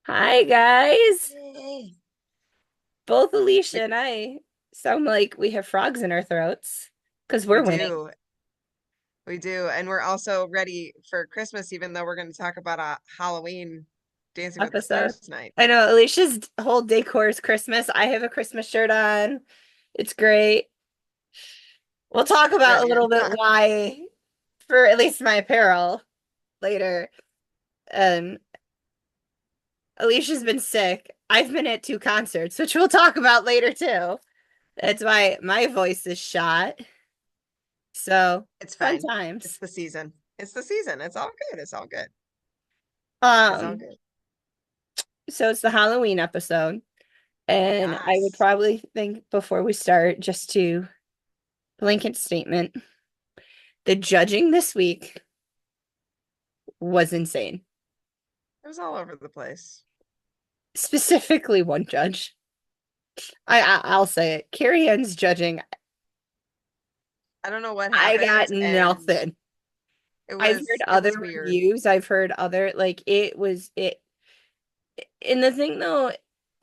Hi guys. Yay. Both Alicia We, and I sound like we have frogs in our throats because we we're winning do. We do. And we're also ready for Christmas, even though we're going to talk about a Halloween Dancing with the episode. Stars night. I know Alicia's whole decor is Christmas. I have a Christmas shirt on. It's great. We'll talk about a Right. little bit why for at least my apparel later. And Alicia's been sick. I've been at two concerts, which we'll talk about later too. That's why my voice is shot. So It's fun fine. It's times. the season. It's the season. It's all good. It's all good. It's all Um, good. so it's the Halloween episode. And I would Yes. probably think before we start, just to blanket statement, the judging this week was insane. It was all over the place. Specifically, one judge. I'll say it. Carrie Ann's judging. I don't know what I got happened, and nothing. it I've heard was it other was weird. reviews. I've heard other like it was it. And the thing though,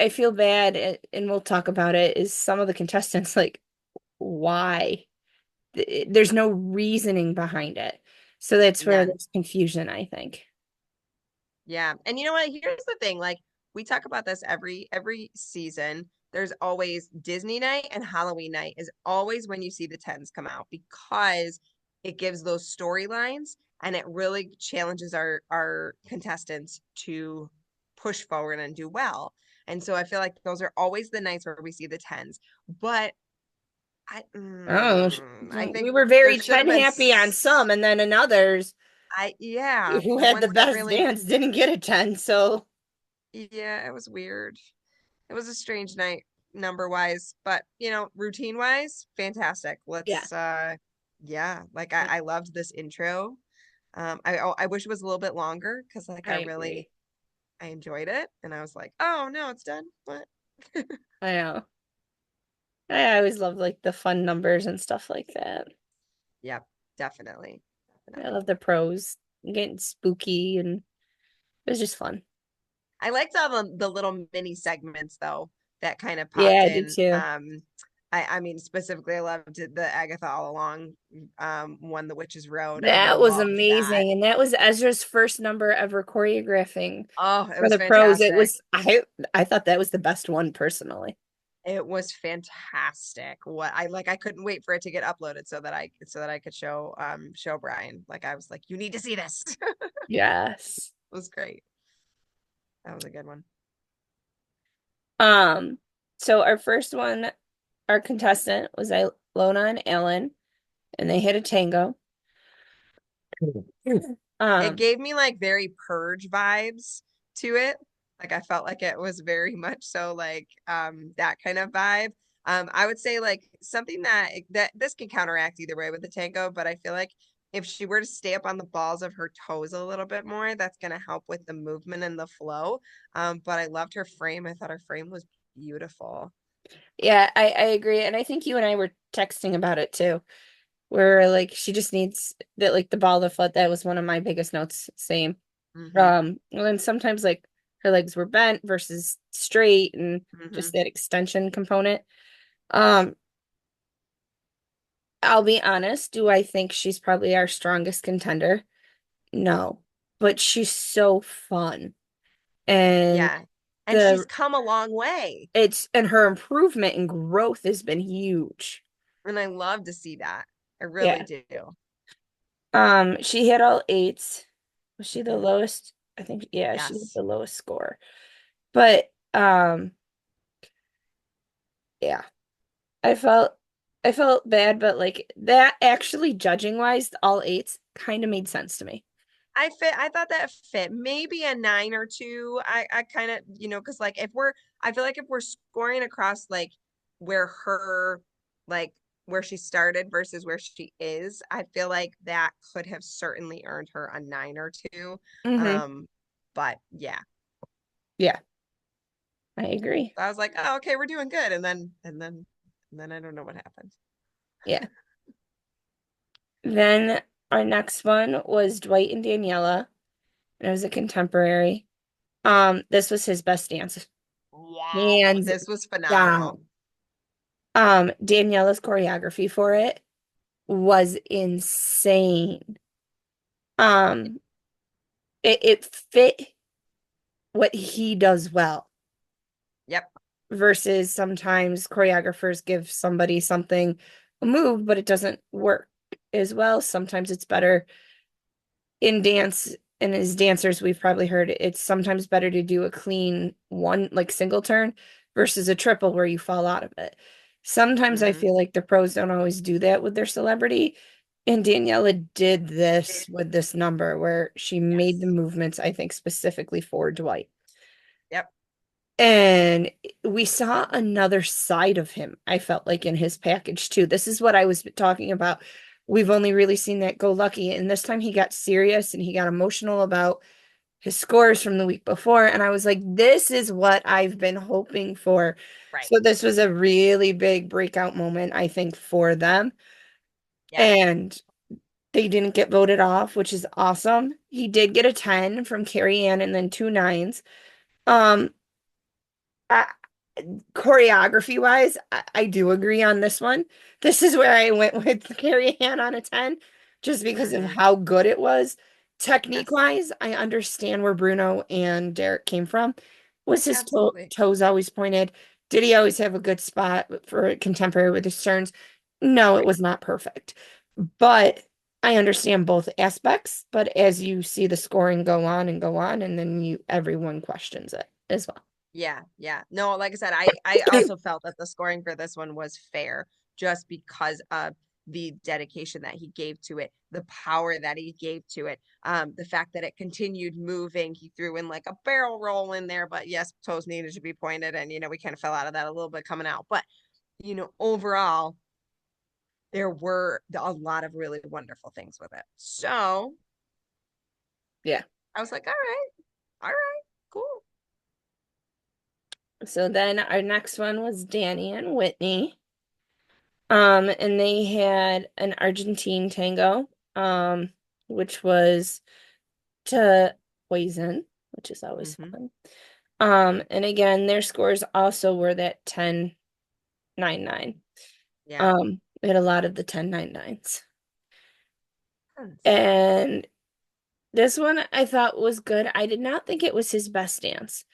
I feel bad, and we'll talk about it. Is some of the contestants like why? There's no reasoning behind it. So that's where None. there's confusion, I think. Yeah. And you know what? Here's the thing. Like we talk about this every season. There's always Disney night and Halloween night is always when you see the tens come out because it gives those storylines and it really challenges our contestants to push forward and do well. And so I feel like those are always the nights where we see the tens. But Oh, I we think were there very should have 10 been happy on some, and then in others yeah, who the had the ones that best really dance didn't get a 10. So, yeah, it was weird. It was a strange night number wise, but routine wise, fantastic. yeah, Let's yeah, like I loved this intro. I wish it was a little bit longer because like I agree. I enjoyed it and I was like, oh no, it's done. What? I know. I always love like the fun numbers and stuff like that. Yep, definitely. I Definitely. love the pros getting spooky, and it was just fun. I liked all the little mini segments though that kind of Yeah, popped I did in. too. I mean specifically I loved the Agatha all along one the Witch's Road. I That was loved that. amazing. And that was Ezra's first number ever choreographing Oh, it for was the pros. It fantastic. was I thought that was the best one personally. It was fantastic. What I couldn't wait for it to get uploaded so that I could show Brian. Like I was like, you need to see this. It Yes. was great. That was a good one. Um, so our first one, our contestant was Ilona and Ellen, and they hit a tango. It Um, gave me like very purge vibes to it. Like I felt like it was very much so like that kind of vibe. I would say like something that this can counteract either way with the tango, but I feel like if she were to stay up on the balls of her toes a little bit more, that's gonna help with the movement and the flow. But I loved her frame. I thought her frame was beautiful. yeah, I agree, and I think you and I were texting about it too, where like she just needs that like the ball of the foot. That was one of my biggest notes. Same. Hmm. And then sometimes like her legs were bent versus straight, and Hmm. just that extension component. Um, I'll be honest, do I think she's probably our strongest contender? No, but she's so fun. And Yeah. And she's the come a long way. and her improvement and growth has been huge. And I love to see that. I really Yeah. do. She hit all eights. Was she the Hmm. lowest? I think yeah, she hit Yes. the lowest score. But yeah. I felt I felt bad, but like that actually judging wise, all eights kind of made sense to me. I thought that fit. Maybe a nine or two. I kind of, because like if we're I feel like if we're scoring across like where her like where she started versus where she is, I feel like that could have certainly earned her a nine or two. Hmm. Um, but yeah. Yeah, I agree. So I was like, oh, okay, we're doing good. And then I don't know what happened. Yeah. Then our next one was Dwight and Daniela, and it was a contemporary. This was his best dance, Wow, hands this was phenomenal. down. Daniela's choreography for it was insane. Um, it fit what he does well Yep. versus sometimes choreographers give somebody something, a move, but it doesn't work as well. Sometimes it's better in dance, and as dancers, we've probably heard it's sometimes better to do a clean one, like single turn, versus a triple where you fall out of it. Sometimes I Hmm. feel like the pros don't always do that with their celebrity. And Daniela did this with this number where she made the Yes. movements, I think, specifically for Dwight. Yep. And we saw another side of him, I felt like, in his package too. This is what I was talking about. We've only really seen that go lucky. And this time he got serious and he got emotional about his scores from the week before. And I was like, this is what I've been hoping for. Right. So this was a really big breakout moment, I think, for them. Yeah. And they didn't get voted off, which is awesome. He did get a 10 from Carrie Ann and then two nines. Um, I, choreography wise, I do agree on this one. This is where I went with Carrie Ann on a 10, just because of Hmm. how good it was. Technique Yes. wise, I understand where Bruno and Derek came from. Was his Absolutely. toes always pointed? Did he always have a good spot for contemporary with his turns? No, it Right. was not perfect. But I understand both aspects. But as you see the scoring go on and go on, and then everyone questions it as well. Yeah, yeah. No, like I said, I also felt that the scoring for this one was fair just because of the dedication that he gave to it, the power that he gave to it, the fact that it continued moving. He threw in like a barrel roll in there, but yes, toes needed to be pointed, and we kind of fell out of that a little bit coming out. But overall, there were a lot of really wonderful things with it. So Yeah. I was like, all right, cool. So then our next one was Danny and Whitney. And they had an Argentine tango, which was to poison, which is always Hmm. fun. And again, their scores also were that 10-9-9. Yeah. We had a lot of the 10-9-9s. Tons. And this one I thought was good. I did not think it was his best dance.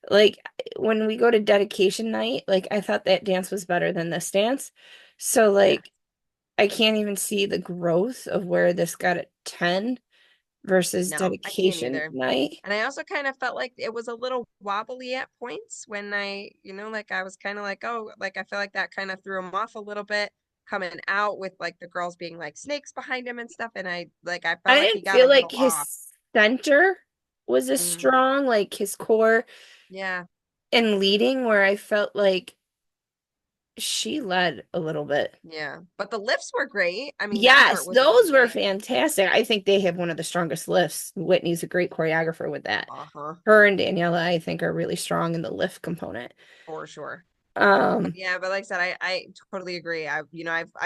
Like when we go to dedication night, like I thought that dance was better than this dance. So Yeah. like I can't even see the growth of where this got a 10 versus No, I can't dedication either. night. And I also kind of felt like it was a little wobbly at points when like I was kind of like, oh, like I feel like that kind of threw him off a little bit coming out with like the girls being like snakes behind him and stuff. And I felt I like he didn't got a feel like little off. his center was as Mm, strong, like his core yeah, and leading, where I felt like she led a little bit. yeah. But the lifts were great. I mean, that part Yes, was those were amazing. fantastic. I think they have one of the strongest lifts. Whitney's a great choreographer with that. Uh-huh, Her and Daniela, I think, are really strong in the lift component. for sure. But Um, yeah, but like I said, I totally agree. I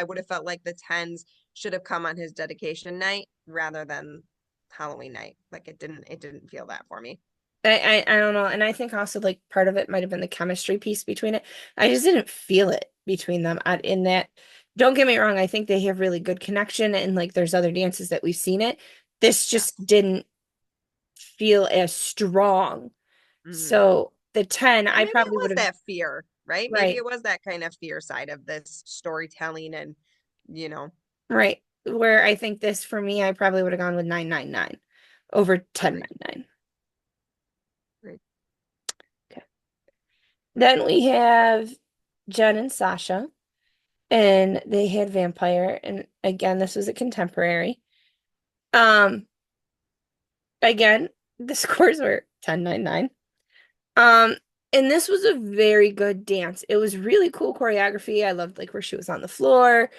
would have felt like the tens should have come on his dedication night rather than Halloween night. Like it didn't feel that for me. I don't know, and I think also like part of it might have been the chemistry piece between it. I just didn't feel it between them in that. Don't get me wrong, I think they have really good connection, and like there's other dances that we've seen it. This just Yes. didn't feel as strong. Hmm. So the 10, And I maybe it probably would was have, that fear, right? Maybe right, it was that kind of fear side of this storytelling and you know, right. Where I think this for me, I probably would have gone with 999 over agreed. 1099. Agreed. Okay. Then we have Jen and Sasha, and they had Vampire, and again, this was a contemporary. Um, again, the scores were 10-9-9. Um, and this was a very good dance. It was really cool choreography. I loved like where she was on the floor,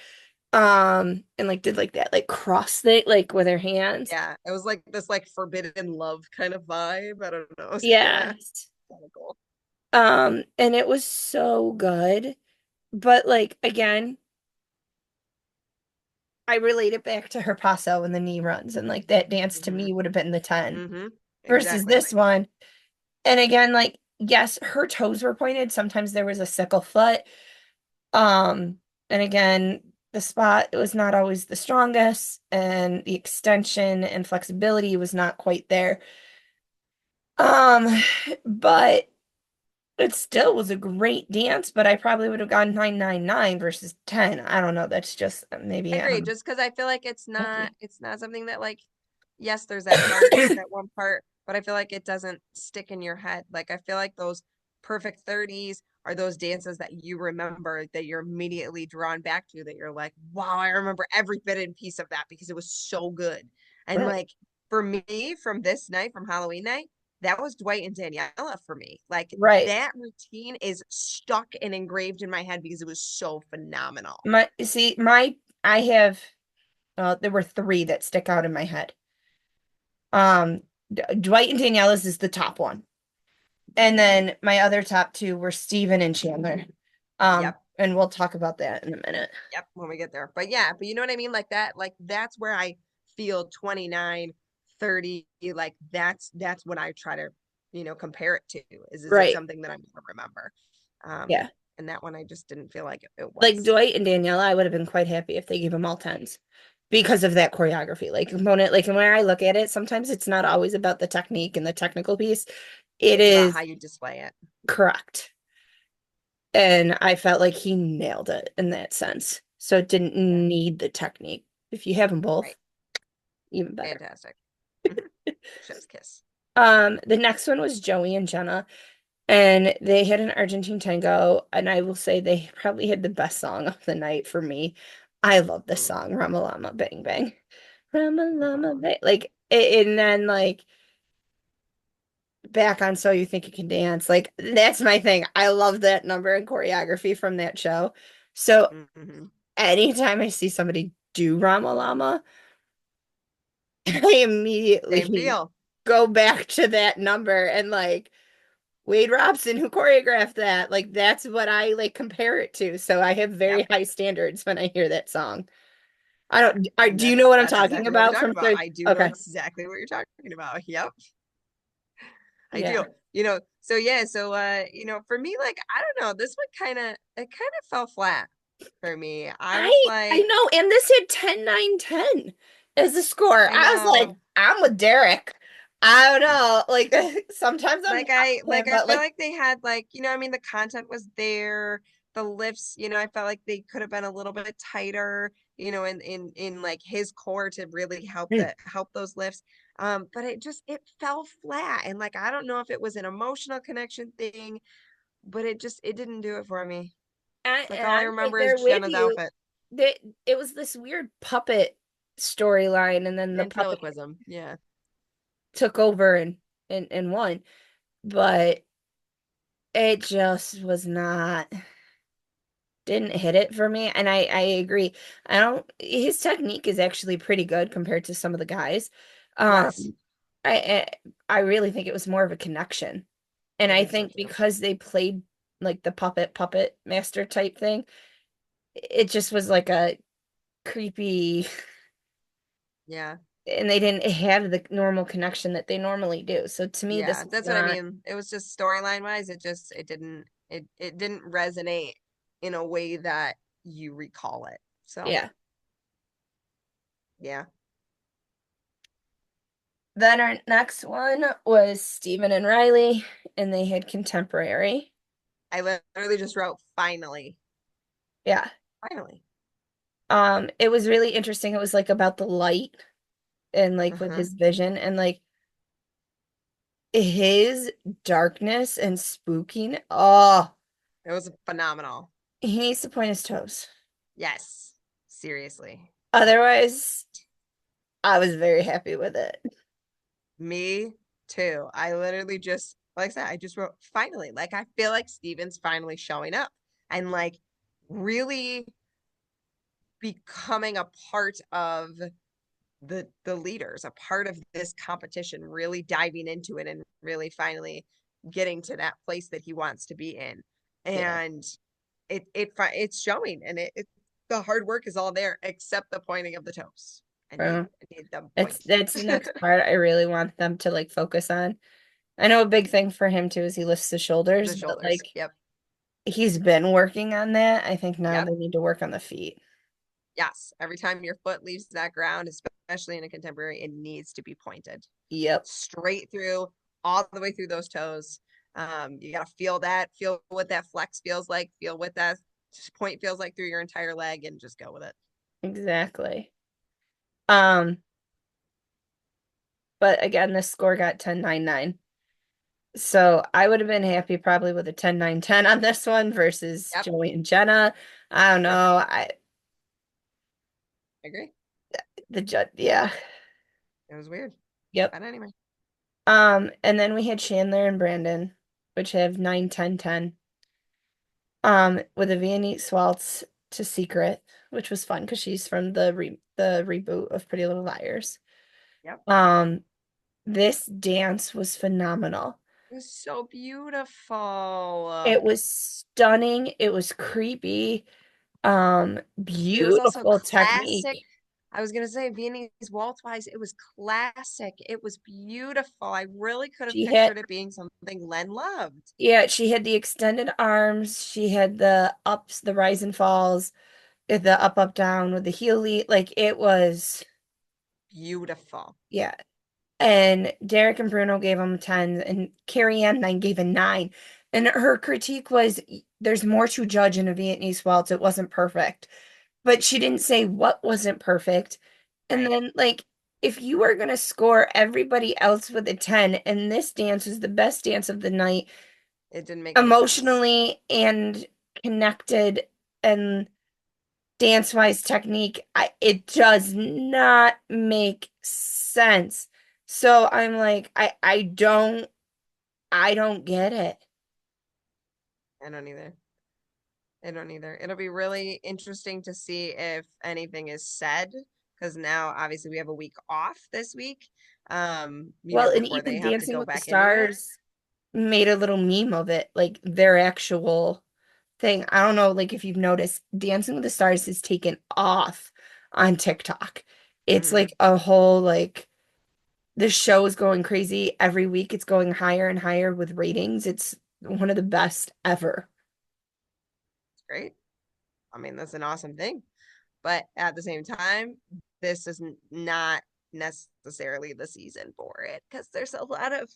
and like did like that like cross thing like with her hands. Yeah, it was like this like forbidden love kind of vibe. I don't know. It was Yes. kind of cool. And it was so good. But like again, I relate it back to her paso and the knee runs, and like that dance to Hmm. me would have been the 10 Hmm. versus Exactly. this one. And again, like, yes, her toes were pointed. Sometimes there was a sickle foot. Um, and again, the spot was not always the strongest, and the extension and flexibility was not quite there. Um, but it still was a great dance, but I probably would have gone 999 versus 10. I don't know. That's just I maybe agree, just because I feel like picky. it's not something that like, yes, there's that part, that one part, but I feel like it doesn't stick in your head. Like I feel like those perfect 30s are those dances that you remember, that you're immediately drawn back to, that you're like, wow, I remember every bit and piece of that because it was so good. And Right. like for me, from this night, from Halloween night, that was Dwight and Daniela for me. Like Right. that routine is stuck and engraved in my head because it was so phenomenal. I have there were three that stick out in my head. Dwight and Daniela's is the top one. And then my other top two were Steven and Chandler. Yep. And we'll talk about that in a minute. Yep, when we get there. But yeah, but you know what I mean? Like that, like that's where I feel 29, 30. Like that's what I try to, compare it to. Is it Right. something that I'm gonna remember? Um, Yeah. and that one I just didn't feel like it Like was. Dwight and Daniela, I would have been quite happy if they gave them all tens because of that choreography. Like component, like and when I look at it, sometimes it's not always about the technique and the technical piece. It It's about how is you display it. correct. And I felt like he nailed it in that sense. So it didn't Yeah, need the technique. If you have them both, right. even better. Fantastic. Mhm. Chef's kiss. The next one was Joey and Jenna, and they had an Argentine tango, and I will say they probably had the best song of the night for me. I love this Mm. song, Ramalama Bang Bang. Ramalama Mhm. Bang. Like, and then like back on So You Think You Can Dance. Like, that's my thing. I love that number and choreography from that show. So Mhm. anytime I see somebody do Ramalama, I Same immediately feel. go back to that number and like Wade Robson who choreographed that. Like that's what I like compare it to. So I have very Yep. high standards when I hear that song. I Yeah. don't And do you know what I'm that's talking exactly what we're about talking from about. third? I do know Okay. exactly what you're talking about. Yep. I Yeah. do. So yeah, for me, like, I don't know, this one it kind of fell flat for me. I was I like, know, and this had 10-9-10 as the score. I I was like, know. I'm with Derek. I don't know. Like sometimes I'm not with him, I but feel like like they had like, I mean, the content was there, the lifts, I felt like they could have been a little bit tighter, in like his core to really help those lifts. But it fell flat. And like I don't know if it was an emotional connection thing, but it didn't do it for me. Like and all I I'm right remember is there with Jenna's you. outfit. That it was this weird puppet storyline, and then the puppet Ventriloquism. Yeah. took over and won. But it just was not didn't hit it for me. And I agree. I don't his technique is actually pretty good compared to some of the guys. Yes, Um I I really think it was more of a connection. And I I think so think too. because they played like the puppet master type thing, it just was like a creepy Yeah. and they didn't have the normal connection that they normally do. So to me, this Yeah, was that's what I not, mean. It was just storyline wise, it didn't resonate in a way that you recall it. So, yeah. yeah. Then our next one was Stephen and Riley, and they had contemporary. I literally just wrote finally. Yeah. Finally. It was really interesting. It was like about the light and like with Uh-huh. his vision and like his darkness and spooking. Oh, It was phenomenal. he needs to point his toes. Yes. Seriously. Like Otherwise, I was very happy with it. me too. I literally just like I said, I just wrote finally. Like I feel like Steven's finally showing up and like really becoming a part of the leaders, a part of this competition, really diving into it and really finally getting to that place that he wants to be in. Yeah. And it's showing, and it the hard work is all there except the pointing of the toes. Uh, I need them it's point. that's the next part I really want them to like focus on. I know a big thing for him too is he lifts the shoulders, The but shoulders. like Yep. he's been working on that. I think now Yep. they need to work on the feet. Yes. Every time your foot leaves that ground, especially in a contemporary, it needs to be pointed Yep, straight through, all the way through those toes. You got to feel that, feel what that flex feels like, feel what that point feels like through your entire leg, and just go with it. exactly. Um, but again, this score got 10-9-9. So I would have been happy probably with a 10-9-10 on this one versus Yep. Joey and Jenna. I don't Yep. know. I agree. The judge, yeah. It was weird. Yep. But anyway. And then we had Chandler and Brandon, which have 9-10-10. With a Viennese waltz to Secret, which was fun because she's from the reboot of Pretty Little Liars. Yep. Um, this dance was phenomenal. It was so beautiful. It was stunning. It was creepy. It was also Beautiful classic. technique. I was gonna say Viennese waltz wise, it was classic. It was beautiful. I really could have She had, pictured it being something Len loved. yeah, she had the extended arms. She had the ups, the rise and falls, the up, up, down with the heel lead. Like it was, Beautiful. yeah. And Derek and Bruno gave him 10, and Carrie Ann then gave a 9. And her critique was there's more to judge in a Viennese waltz. It wasn't perfect. But she didn't say what wasn't perfect. And Right. then, like, if you were going to score everybody else with a 10, and this dance was the best dance of the night, It didn't make any sense. emotionally and connected and dance-wise technique, it does not make sense. So I'm like, I don't get it. I don't either. I don't either. It'll be really interesting to see if anything is said because now obviously we have a week off this week. Well, and Before even they have to Dancing go with the back into it. Stars made a little meme of it, like their actual thing. I don't know, like if you've noticed, Dancing with the Stars has taken off on TikTok. It's Hmm. like a whole like the show is going crazy every week. It's going higher and higher with ratings. It's one of the best ever. It's great. I mean, that's an awesome thing. But at the same time, this is not necessarily the season for it because there's a lot of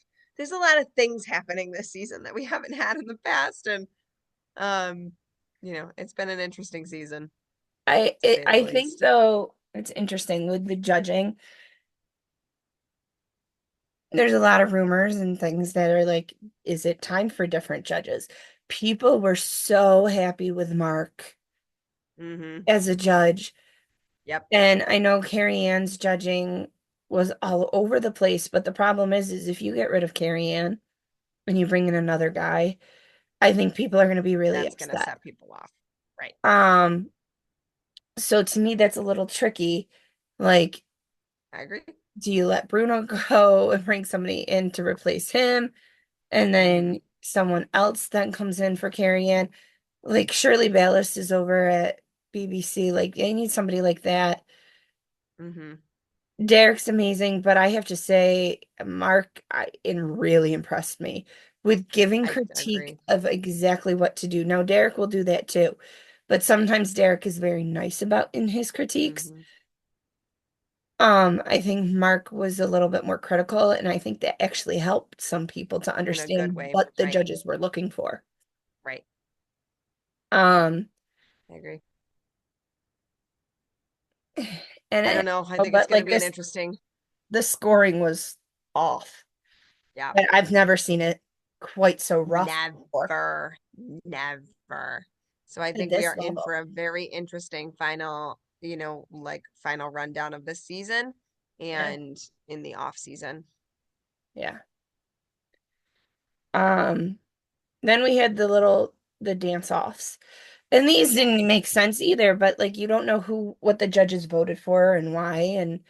things happening this season that we haven't had in the past, and um, it's been an interesting season to say the I think least. though it's interesting with the judging. There's a lot of rumors and things that are like, is it time for different judges? People were so happy with Mark Mm-hmm. as a judge. Yep. And I know Carrie Ann's judging was all over the place, but the problem is if you get rid of Carrie Ann and you bring in another guy, I think people are going to be really That's gonna upset. set people off. Right. Um, so to me, that's a little tricky. Like, I agree. do you let Bruno go and bring somebody in to replace him? And Mm-hmm. then someone else then comes in for Carrie Ann? Like, Shirley Ballas is over at BBC. Like, they need somebody like that. Mm-hmm. Derek's amazing, but I have to say, Mark really impressed me with giving I critique agree. of exactly what to do. Now, Derek will do that too, but sometimes Derek is very nice about in his critiques. Mm-hmm. I think Mark was a little bit more critical, and I think that actually helped some people to In a good understand way. what the Right. judges were looking for. Right. Um, I agree. and I don't know. I think it's but gonna like be an this, interesting. the scoring was off. Yeah. And I've never seen it quite so rough before Never, never. So I at think we this are in level. for a very interesting final, like final rundown of this season Yeah. and in the off season. Yeah. Um, then we had the dance offs. And these didn't Yes. make sense either, but like you don't know what the judges voted for and why. And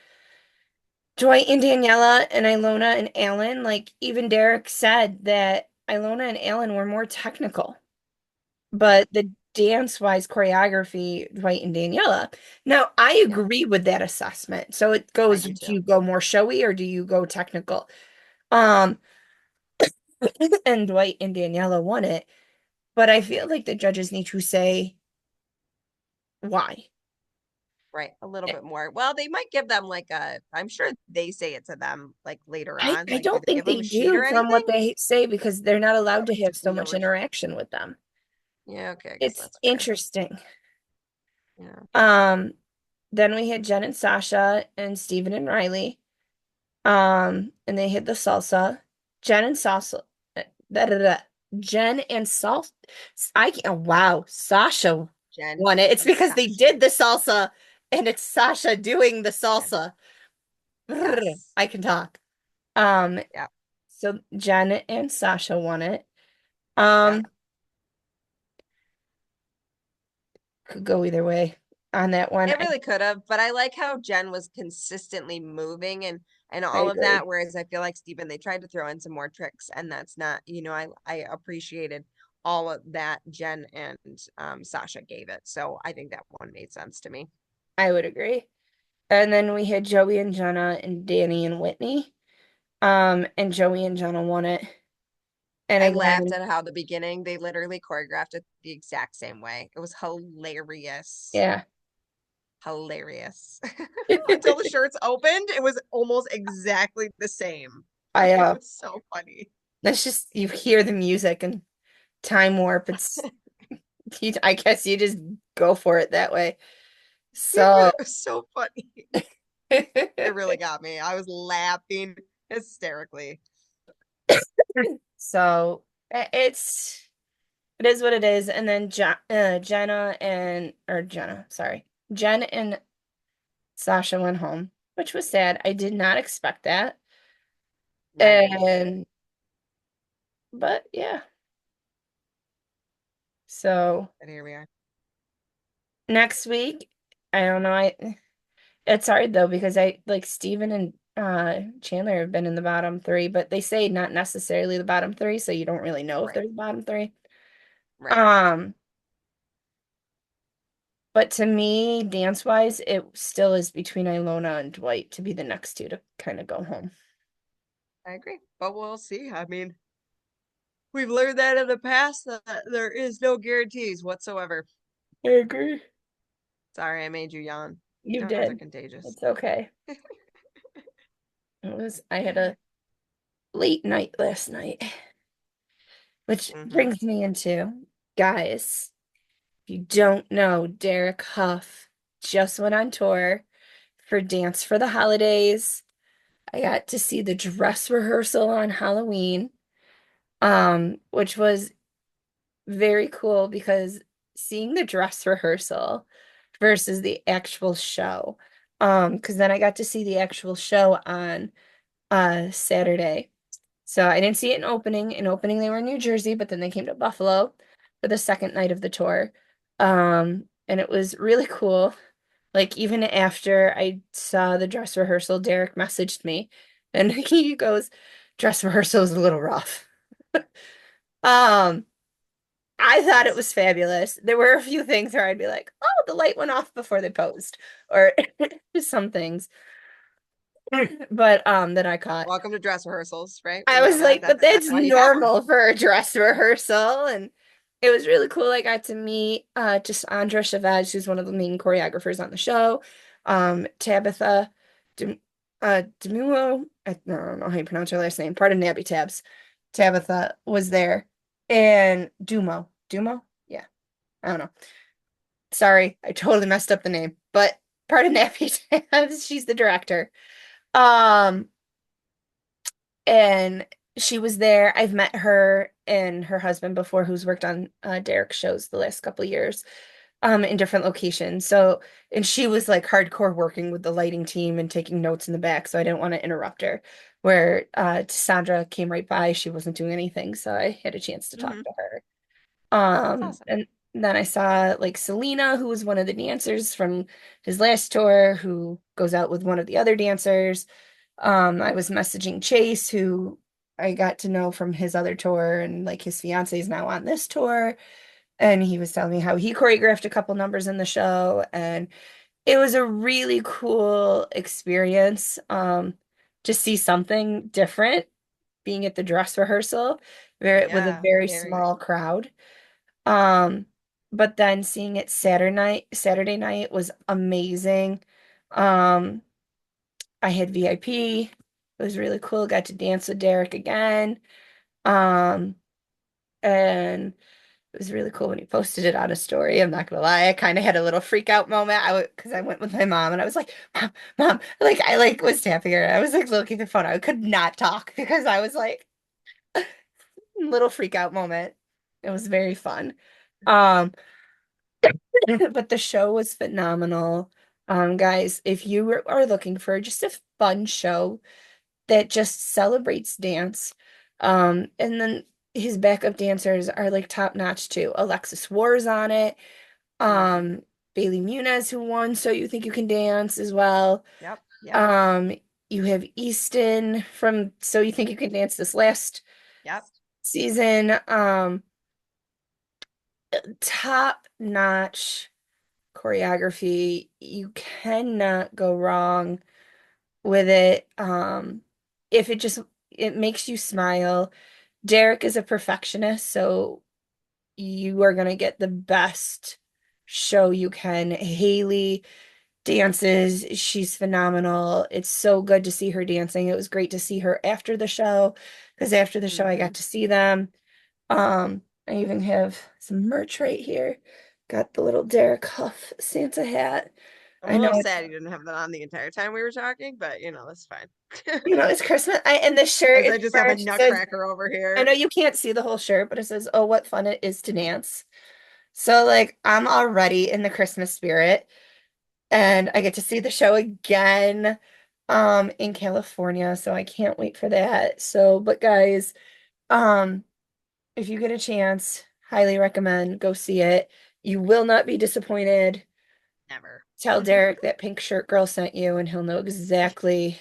Dwight and Daniela and Ilona and Alan, like even Derek said that Ilona and Alan were more technical, Right. but the dance-wise choreography, Dwight and Daniela. Now, I Yep. agree with that assessment. So it I goes, do do too. you go more showy or do you go technical? Um, and Dwight and Daniela won it. But I feel like the judges need to say why. Right, a little bit more. Well, they might give them like a, I'm sure they say it to them like later on. I Like, do don't they think give them they a sheet do or from anything? what they say because they're not allowed Oh, to have so no, much we're just, interaction with them. yeah, okay, I guess It's that's fair. interesting. Yeah. Um, then we had Jen and Sasha and Steven and Riley. And they hit the salsa. Jen and salsa. Da, da, da. Jen and salsa. I can't, oh, wow, Sasha Jen won it. It's and because they Sasha. did the salsa and it's Sasha doing the Yeah. salsa. Brr, Yes. I can talk. Um, Yeah. so Jen and Sasha won it. Yeah. Um, could go either way on that one. It really could have, but I like how Jen was consistently moving and I all of that. agree. Whereas I feel like Steven, they tried to throw in some more tricks, and that's not, I appreciated all of that Jen and Sasha gave it. So I think that one made sense to me. I would agree. And then we had Joey and Jenna and Danny and Whitney. And Joey and Jenna won it. And I laughed again, at how the beginning they literally choreographed it the exact same way. It was hilarious. yeah. Hilarious. Until the shirts opened, it was almost exactly the same. I It was so funny. that's just you hear the music and time warp. It's I guess you just go for it that way. So It was so funny. It really got me. I was laughing hysterically. so it is what it is. And then Jenna and or Jenna, sorry. Jen and Sasha went home, which was sad. I did not expect that. Right, me neither. And but yeah. So And here we are. next week, I don't know. It's hard though because I like Steven and Chandler have been in the bottom three, but they say not necessarily the bottom three, so you don't really know if Right, there's bottom three. right. Um, but to me, dance wise, it still is between Ilona and Dwight to be the next two to kind of go home. I agree. But we'll see. I mean, we've learned that in the past that there is no guarantees whatsoever. I agree. Sorry, I made you yawn. You Yawns are did. contagious. It's okay. I had a late night last night, which Mm-hmm. brings me into guys. If you don't know, Derek Hough just went on tour for Dance for the Holidays. I got to see the dress rehearsal on Halloween, which was very cool because seeing the dress rehearsal versus the actual show. Because then I got to see the actual show on Saturday. So I didn't see it in opening. In opening, they were in New Jersey, but then they came to Buffalo for the second night of the tour. And it was really cool. Like even after I saw the dress rehearsal, Derek messaged me and he goes, dress rehearsal was a little rough. Um, I thought it Nice. was fabulous. There were a few things where I'd be like, oh, the light went off before they posed, or some things. But that I caught. Welcome to dress rehearsals, right? I We know was that. like, but That's that's why you have them. normal for a dress rehearsal. And it was really cool. I got to meet just Andra Chavez, who's one of the main choreographers on the show. Tabitha Dem Demulo, I don't know how you pronounce her last name. Pardon Nabby Tabs. Tabitha was there. And Dumo. Dumo? Yeah, I don't know. Sorry, I totally messed up the name. But pardon Nabby Tabs, she's the director. Um, and she was there. I've met her and her husband before, who's worked on Derek's shows the last couple of years, in different locations. So, and she was like hardcore working with the lighting team and taking notes in the back, so I didn't want to interrupt her. Where Sandra came right by, she wasn't doing anything, so I had a chance to talk Mm-hmm. to her. That's awesome. And then I saw like Selena, who was one of the dancers from his last tour, who goes out with one of the other dancers. I was messaging Chase, who I got to know from his other tour, and like his fiance is now on this tour. And he was telling me how he choreographed a couple numbers in the show, and it was a really cool experience to see something different. being at the dress rehearsal with a Yeah, very very. small crowd. Um, but then seeing it Saturday night was amazing. Um, I had VIP. It was really cool. Got to dance with Derek again. Um, and it was really cool when he posted it on a story. I'm not gonna lie, I kind of had a little freak out moment. Because I went with my mom and I was like, "Mom, mom!" Like I like was tapping her. I was like looking at the phone. I could not talk because I was like little freak out moment. It was very fun. Um, but the show was phenomenal. Guys, if you are looking for just a fun show that just celebrates dance, and then his backup dancers are like top notch too. Alexis Wars on it. Hmm. Um, Bailey Muniz who won So You Think You Can Dance as well. Yep, yep, Um, you have Easton from So You Think You Can Dance this last yep. season. Top notch choreography. You cannot go wrong with it. If it makes you smile. Derek is a perfectionist, so you are gonna get the best show you can. Haley dances, she's phenomenal. It's so good to see her dancing. It was great to see her after the show, because after the show I Hmm. got to see them. I even have some merch right here. Got the little Derek Hough Santa hat. I'm a I know little it's sad you didn't have that on the entire time we were talking, but that's fine. it's Christmas. And the shirt As is I just have a merch. It says, nutcracker over I here. know you can't see the whole shirt, but it says, "Oh, what fun it is to dance." So like I'm already in the Christmas spirit, and I get to see the show again in California, so I can't wait for that. So, but guys, um if you get a chance, highly recommend go see it. You will not be disappointed. Never. Tell Derek that pink shirt girl sent you and he'll know exactly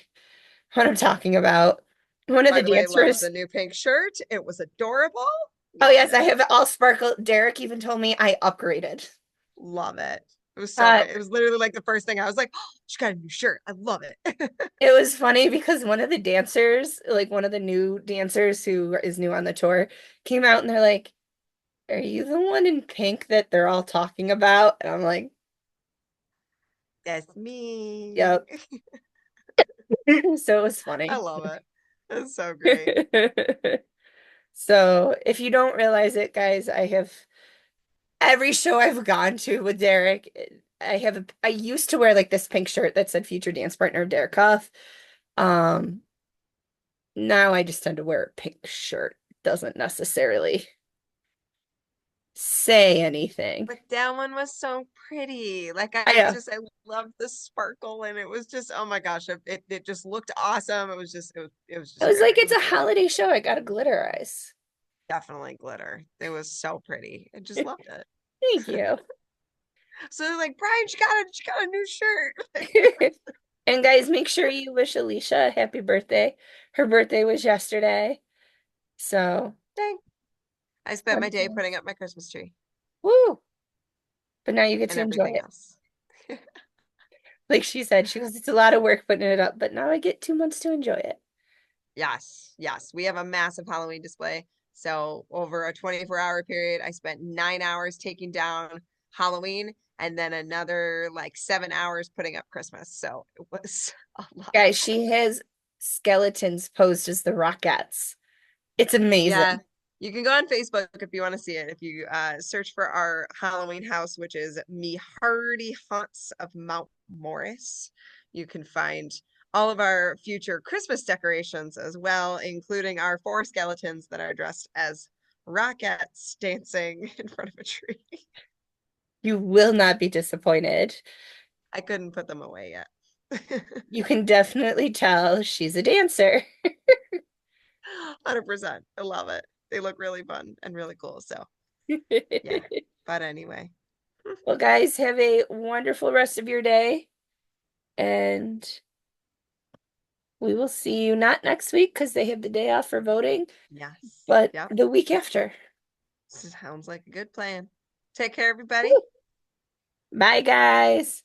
what I'm talking about. One of By the the way, love dancers. the new pink shirt. It was adorable. Oh Loved yes, I it. have it all sparkle. Derek even told me I upgraded. Love it. It was so Uh good. It was literally like the first thing I was like, oh, she got a new shirt. I love it. It was funny because one of the dancers, like one of the new dancers who is new on the tour, came out and they're like, "Are you the one in pink that they're all talking about?" And I'm like, That's me. "Yep." So it was I funny. love it. It's so great. So if you don't realize it, guys, I have every show I've gone to with Derek, I used to wear like this pink shirt that said future dance partner of Derek Hough. Um, Now I just tend to wear a pink shirt. Doesn't necessarily say anything. But that one was so pretty. Like I know. I loved the sparkle and it was just, oh my gosh, it just looked awesome. It was I just was great. like, It it's was a great. holiday show. I got to gliterize. Definitely glitter. It was so pretty. I just loved it. Thank you. So they're like, Brian, she got a new shirt. And guys, make sure you wish Alicia a happy birthday. Her birthday was yesterday. So, Dang. I spent my day putting up my Christmas tree woo. But now you get and to enjoy everything it. else. Like she said, she goes, it's a lot of work putting it up, but now I get 2 months to enjoy it. Yes, yes. We have a massive Halloween display. So over a 24-hour period, I spent 9 hours taking down Halloween and then another like 7 hours putting up Christmas. So it was a lot. Guys, she has skeletons posed as the Rockettes. It's Yeah. amazing. You can go on Facebook if you want to see it. If you search for our Halloween house, which is Me Hardy Haunts of Mount Morris, you can find all of our future Christmas decorations as well, including our four skeletons that are dressed as rockets dancing in front of a tree. You will not be disappointed. I couldn't put them away yet. You can definitely tell she's a dancer. 100%. I love it. They look really fun and really cool. So, yeah. But anyway. Well, guys, have a wonderful rest of your day, and we will see you not next week because they have the day off for voting, Yes. but Yep. the week after. Sounds like a good plan. Take care, everybody. Woo. Bye, guys.